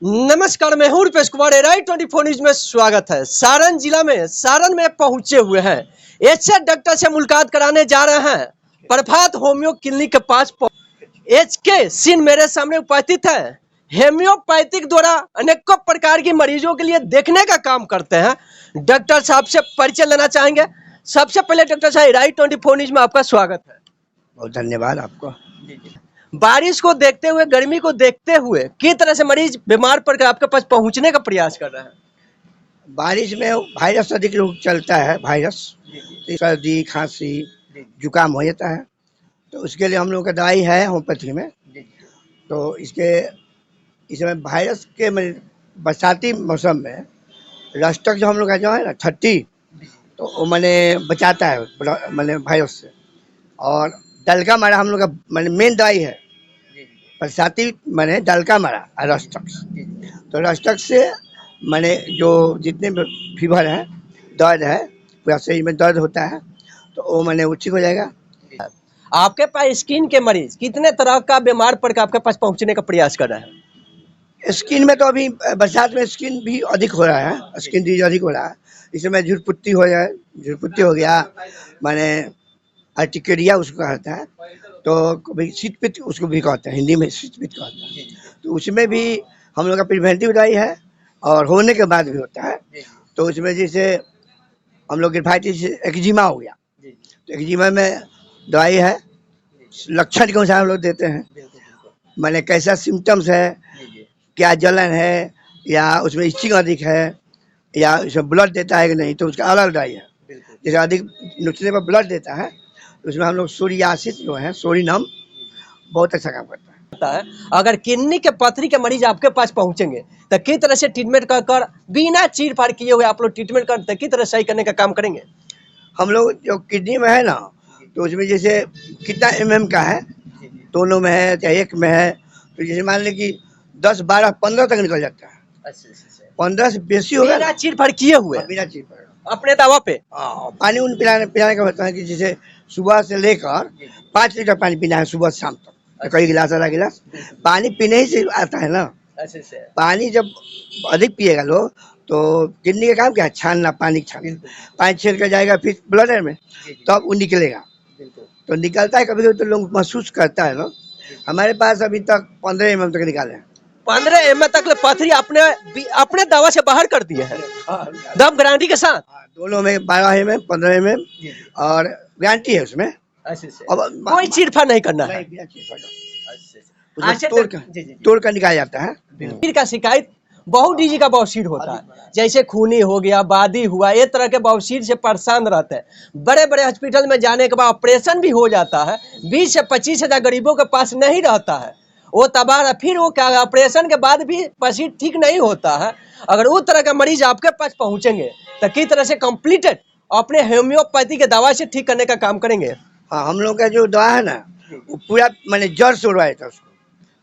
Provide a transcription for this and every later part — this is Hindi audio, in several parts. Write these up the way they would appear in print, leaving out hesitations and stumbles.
नमस्कार, मैं हूं रुपेश कुमार। Rai24 न्यूज में स्वागत है। सारण में पहुंचे हुए हैं। एचए डॉक्टर से मुलाकात कराने जा रहे हैं। प्रभात होम्यो क्लिनिक के पास एचके सीन मेरे सामने उपस्थित है। हेम्योपैथिक द्वारा अनेकों प्रकार की मरीजों के लिए देखने का काम करते हैं। डॉक्टर साहब से परिचय लेना चाहेंगे। सबसे पहले डॉक्टर साहब, Rai24 न्यूज में आपका स्वागत है। बहुत धन्यवाद आपको। बारिश को देखते हुए, गर्मी को देखते हुए किस तरह से मरीज बीमार पड़कर आपके पास पहुंचने का प्रयास कर रहे हैं? बारिश में वायरस अधिक लोग चलता है। वायरस सर्दी खांसी जुकाम हो जाता है, तो उसके लिए हम लोग का दवाई है होम्योपैथी में। तो इसमें वायरस के बरसाती मौसम में रस्टक जो हम लोग का जो है ना 30, तो वो मैंने बचाता है मैंने वायरस से। और डलका मारा हम लोग का मेन दवाई है। बरसाती मैंने डलका मारा रस्टक, तो रस्टक से मैंने जो जितने फीवर है, दर्द है, पूरा शरीर में दर्द होता है, तो वो मैंने वो ठीक हो जाएगा। आपके पास स्किन के मरीज कितने तरह का बीमार पड़कर आपके पास पहुंचने का प्रयास कर रहे हैं? स्किन में तो अभी बरसात में स्किन भी अधिक हो रहा है, स्किन डिजीज अधिक हो रहा है। इसमें झुरपुट्टी हो गया, मैंने अर्टिकेरिया उसको कहता है, तो कभी शीत पित्त उसको भी कहते हैं, हिंदी में शीत पित्त कहते हैं। तो उसमें भी हम लोग का प्रिवेंटिव दवाई है और होने के बाद भी होता है। तो उसमें जैसे हम लोग ग्रेफाइटिस एक्जिमा हो गया, तो एक्जिमा में दवाई है। लक्षण के अनुसार हम लोग देते हैं, मैंने कैसा सिम्टम्स है, क्या जलन है, या उसमें इचिंग अधिक है, या उसमें ब्लड देता है कि नहीं, तो उसका अलग दवाई है। जैसे अधिक नुकसाने पर ब्लड देता है, तो उसमें हम लोग सोरियासिस जो है, सोरिनम बहुत अच्छा काम करता है। अगर किडनी के पथरी के मरीज आपके पास पहुंचेंगे तो किस तरह से ट्रीटमेंट कर बिना चीर फाड़ किए हुए आप लोग ट्रीटमेंट करते किस तरह सही करने का काम करेंगे? हम लोग जो किडनी में है ना, तो उसमें जैसे कितना mm का है, दोनों में है चाहे एक में है, तो जैसे मान लें कि 10, 12, 15 तक निकल जाता है। 15 से बेसी होगा बिना चीर फाड़ किए हुए, बिना चीर फाड़ अपने दावा पे। पानी उन पिलाने का होता है कि जैसे सुबह से लेकर 5 लीटर पानी पीना है सुबह शाम तक। कई गिलास, आधा गिलास पानी पीने ही से आता है ना। पानी जब अधिक पिएगा लोग, तो किडनी का काम क्या है, छानना, पानी छानना। पानी छीन कर जाएगा फिर ब्लडर में, तब वो निकलेगा। तो निकलता है, कभी कभी तो लोग महसूस करता है लोग। हमारे पास अभी तक 15 mm तक निकाले हैं। 15 mm तक पथरी अपने दवा से बाहर कर दिए हैं, दम गारंटी के साथ। दोनों में 12 mm, 15 mm और गारंटी है उसमें। अब कोई चीरफाड़ नहीं करना है, तोड़ कर निकाला जाता है। सिर का शिकायत बहुत डीजी का बवासीर होता है, जैसे खूनी हो गया, बादी हुआ, ये तरह के बवासीर से परेशान रहते हैं। बड़े बड़े हॉस्पिटल में जाने के बाद ऑपरेशन भी हो जाता है, 20 से 25 हजार गरीबों के पास नहीं रहता है, वो तबाह। फिर वो क्या, ऑपरेशन के बाद भी पसीर ठीक नहीं होता है। अगर उस तरह का मरीज आपके पास पहुंचेंगे तो किस तरह से कंप्लीटेड अपने होम्योपैथी के दवा से ठीक करने का काम करेंगे? हाँ, हम लोग का जो दवा है ना, वो पूरा मैंने जड़ से उड़वाया था उसको,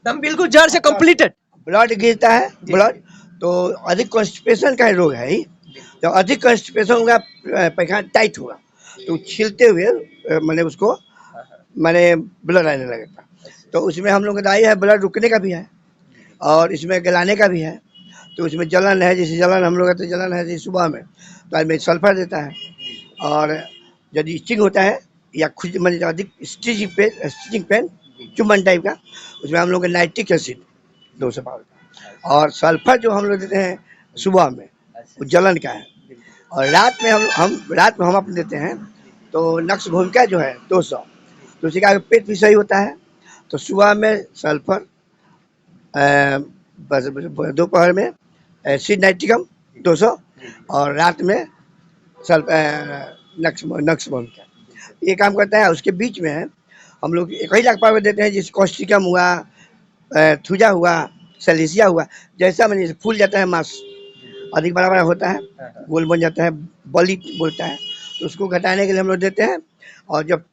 दम बिल्कुल जड़ से कंप्लीटेड। ब्लड गिरता है, ब्लड तो अधिक कॉन्स्टिपेशन का रोग है ही। जब अधिक कॉन्स्टिपेशन होगा, पैखाना टाइट होगा, तो छीलते हुए मैंने उसको ब्लड आने लगेगा। तो उसमें हम लोग का दवाई है, ब्लड रुकने का भी है और इसमें गलाने का भी है। तो उसमें जलन है, जैसे जलन हम लोग का तो जलन है, जैसे सुबह में तो आदमी सल्फर देता है। और यदि स्टिंग होता है या खुद अधिक स्टिचिंग पेन, चुम्बन टाइप का, उसमें हम लोग नाइट्रिक एसिड 200 पाउडर और सल्फर जो हम लोग देते हैं सुबह में, वो जलन का है। और रात में हम अपने देते हैं, तो नक्स भूमिका जो है 200, तो उसी का पेट भी सही होता है। तो सुबह में सल्फर, दोपहर में एसिड नाइट्रिकम 200 और रात में नक्स भूमिका, ये काम करता है। उसके बीच में हम लोग कई लाख पावर देते हैं, जैसे कॉस्टिकम हुआ, थुजा हुआ, सलेसिया हुआ। जैसा मैंने फूल जाता है, मांस अधिक बड़ा बड़ा होता है, गोल बन जाता है, बली बोलता है, तो उसको घटाने के लिए हम लोग देते हैं। और जब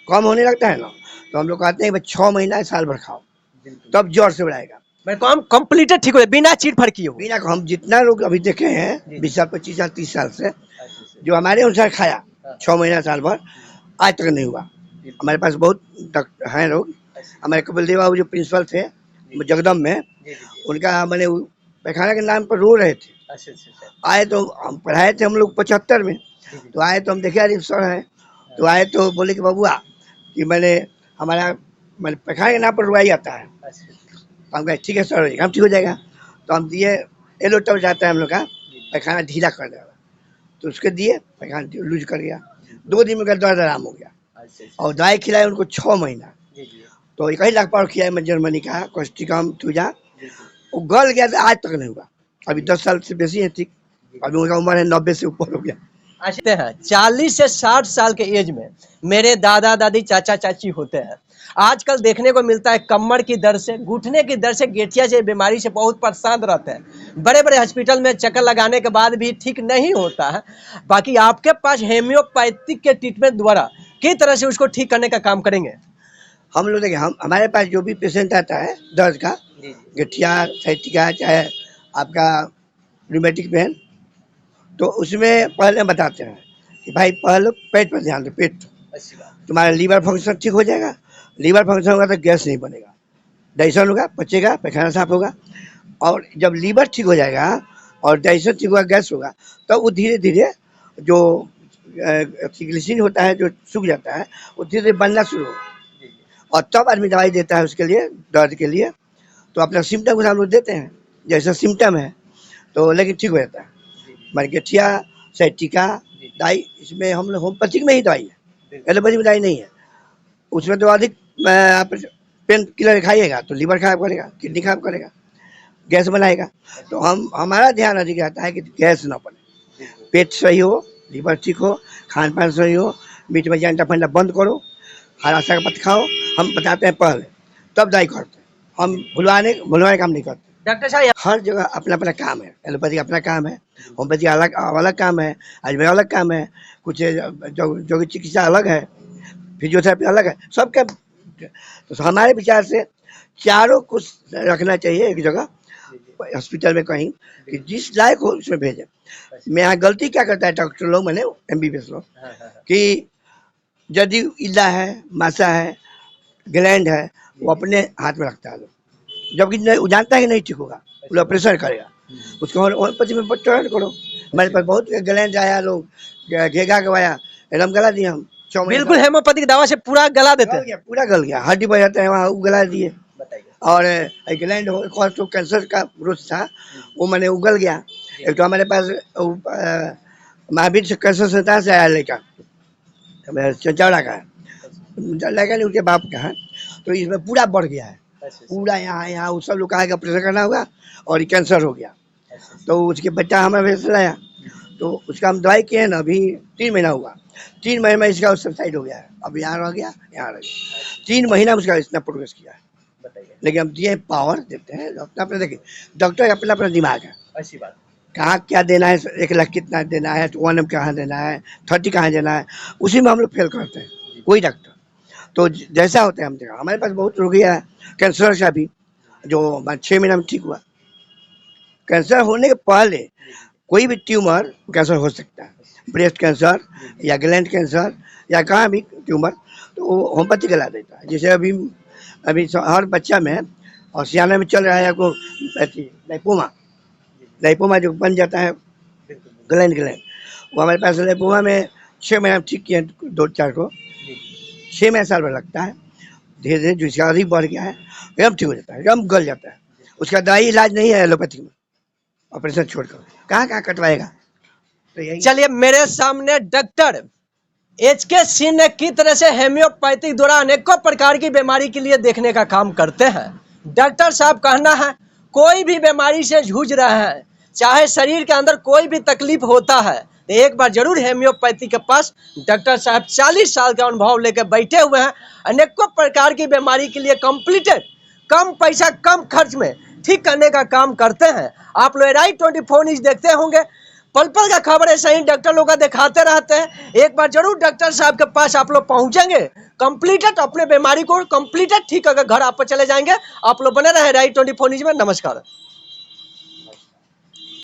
कम होने लगता है ना, तो हम लोग कहते हैं 6 महीना साल भर खाओ, तब जोर से बढ़ाएगा। कंप्लीटेड ठीक हो बिना चीर फाड़ किए, बिना। हम जितना लोग अभी देखे हैं 20 साल, 25 साल, 30 साल से, जो हमारे अनुसार खाया 6 महीना साल भर, आज तक नहीं हुआ। हमारे पास बहुत हैं लोग। हमारे कपिल देव बाबू जो प्रिंसिपल थे जगदम में, उनका मैंने पैखाना के नाम पर रो रहे थे। अच्छा अच्छा अच्छा। आए तो हम पढ़ाए थे हम लोग 75 में, तो आए तो हम देखे अरे सर है, तो आए तो बोले कि बबुआ कि मैंने हमारा मैंने पैखाना के नाम पर रुआई आता है। अच्छा अच्छा। तो हम कहे ठीक है सर, हम ठीक हो जाएगा। तो हम दिए एलो टब जाता है हम लोग का पैखाना ढीला कर देगा, तो उसके दिए पैखाना लूज कर गया। 2 दिन में का दर्द आराम हो गया अच्छा अच्छा। और दवाई खिलाई उनको 6 महीना। जी जी तो 1.5 लाख पाउडर खिलाई मैं जर्मनी का कोस्टिकम थूजा, जी जी। वो गल गया तो आज तक नहीं हुआ। अभी 10 साल से बेसी है ठीक, अभी उनका उम्र है 90 से ऊपर हो गया। अच्छा हैं 40 से 60 साल के एज में मेरे दादा दादी चाचा चाची होते हैं। आजकल देखने को मिलता है कमर की दर्द से, घुटने की दर्द से, गठिया से बीमारी से बहुत परेशान रहते हैं। बड़े बड़े हॉस्पिटल में चक्कर लगाने के बाद भी ठीक नहीं होता है। बाकी आपके पास हेम्योपैथिक के ट्रीटमेंट द्वारा किस तरह से उसको ठीक करने का काम करेंगे? हम लोग देखिए, हम हमारे पास जो भी पेशेंट आता है दर्द का, गठिया साइटिका चाहे आपका रूमेटिक पेन, तो उसमें पहले बताते हैं कि भाई पहले पेट पर ध्यान दो, पेट तुम्हारा लीवर फंक्शन ठीक हो जाएगा। लीवर फंक्शन होगा तो गैस नहीं बनेगा, डाइजेशन होगा, पचेगा, पैखाना साफ होगा। और जब लीवर ठीक हो जाएगा और डाइजेशन ठीक होगा, गैस होगा, तो वो धीरे धीरे जो ग्लिसरीन होता है जो सूख जाता है, वो धीरे धीरे बनना शुरू होगा और तब आदमी दवाई देता है उसके लिए, दर्द के लिए। तो अपना सिम्टम को हम लोग देते हैं, जैसा सिम्टम है तो लेकिन ठीक हो जाता है। हमारे गठिया साइटिका दवाई इसमें हम लोग होम्योपैथिक में ही दवाई है, एलोपैथिक में दवाई नहीं है। उसमें तो अधिक आप पेन किलर खाइएगा तो लीवर खराब करेगा, किडनी खराब करेगा, गैस बनाएगा। तो हमारा ध्यान अधिक रहता है कि गैस ना बने, पेट सही हो, लीवर ठीक हो, खान पान सही हो, मीठ मछली अंडा फंडा बंद करो, हरा साग पत्ता खाओ। हम बताते हैं पहले, तब दवाई करते हैं। हम भुलवाने काम नहीं करते। डॉक्टर साहब हर जगह अपना अपना काम है, एलोपैथी अपना काम है, होम्योपैथी अलग अलग काम है, आयुर्वेद अलग काम है, कुछ जो चिकित्सा अलग है, फिजियोथेरेपी अलग है, सबका। तो हमारे विचार से चारों कुछ रखना चाहिए एक जगह हॉस्पिटल में कहीं, कि जिस लायक हो उसमें भेजें। मैं यहाँ गलती क्या करता है डॉक्टर लोग, मैंने MBBS लोग, कि यदि इला है, मासा है, ग्लैंड है, वो अपने हाथ में रखता है लोग, जबकि वो जानता है कि नहीं ठीक होगा, वो लोग प्रेशर करेगा उसको। होम्योपैथी में ट्रायल करो। हमारे पास बहुत ग्लैंड आया, लोग घेगा गवाया, एकदम गला दिए हम 6 महीने। बिल्कुल हेमोपैथिक दवा से पूरा गला देते हैं। पूरा गल गया, हड्डी बढ़ जाता है वहाँ, वो गला दिए। और ग्लैंड तो कैंसर का ग्रोथ था, वो मैंने उगल गया। एक तो हमारे पास महावीर से कैंसर संस्थान से आया लड़का, चौड़ा का लड़का नहीं, उनके बाप का है। तो इसमें पूरा बढ़ गया है, पूरा यहाँ वो सब लोग कहा कि ऑपरेशन करना होगा और ये कैंसर हो गया। तो उसके बच्चा हमारे वजह से लाया, तो उसका हम दवाई किए ना, अभी 3 महीना हुआ। 3 महीने में इसका सबसाइड हो गया है, अब यहाँ रह गया, यहाँ रह गया। 3 महीना में उसका इतना प्रोग्रेस किया है। लेकिन हम दिए पावर देते हैं अपना अपना, देखिए डॉक्टर का अपना अपना दिमाग है, अच्छी बात। कहाँ क्या देना है, 1 लाख कितना देना है, 1M कहाँ देना है, 30 कहाँ देना है, उसी में हम लोग फेल करते हैं। कोई डॉक्टर तो जैसा होता है हम देखा, हमारे पास बहुत रोगी है कैंसर का भी, जो 6 महीना में ठीक हुआ। कैंसर होने के पहले कोई भी ट्यूमर कैंसर हो सकता है, ब्रेस्ट कैंसर या ग्लैंड कैंसर या कहाँ भी ट्यूमर, तो वो होम्योपैथी करा देता है। जैसे अभी हर बच्चा में और सियाना में चल रहा है को लाइपोमा जो बन जाता है ग्लैंड, वो हमारे पास लाइपोमा में 6 महीना में ठीक किए 2-4 को, 6 महीना साल भर लगता है। धीरे धीरे जो इसका अधिक बढ़ गया है एकदम ठीक हो जाता है, एकदम गल जाता है। उसका दवाई इलाज नहीं है एलोपैथी में, ऑपरेशन छोड़कर कहाँ कटवाएगा। तो यही चलिए मेरे सामने डॉक्टर HK सिंह ने किस तरह से हेम्योपैथिक द्वारा अनेकों प्रकार की बीमारी के लिए देखने का काम करते हैं। डॉक्टर साहब कहना है कोई भी बीमारी से जूझ रहे हैं, चाहे शरीर के अंदर कोई भी तकलीफ होता है, तो एक बार जरूर हेम्योपैथी के पास डॉक्टर साहब 40 साल का अनुभव लेकर बैठे हुए हैं। अनेकों प्रकार की बीमारी के लिए कंप्लीटेड, कम पैसा कम खर्च में ठीक करने का काम करते हैं। आप लोग राइट 24 न्यूज़ देखते होंगे, पल पल का खबर है, सही डॉक्टर लोग का दिखाते रहते हैं। एक बार जरूर डॉक्टर साहब के पास आप लोग पहुंचेंगे, कंप्लीटेड अपने बीमारी को कंप्लीटेड ठीक अगर घर आप चले जाएंगे। आप लोग बने रहे राइट 24 न्यूज़ में। नमस्कार।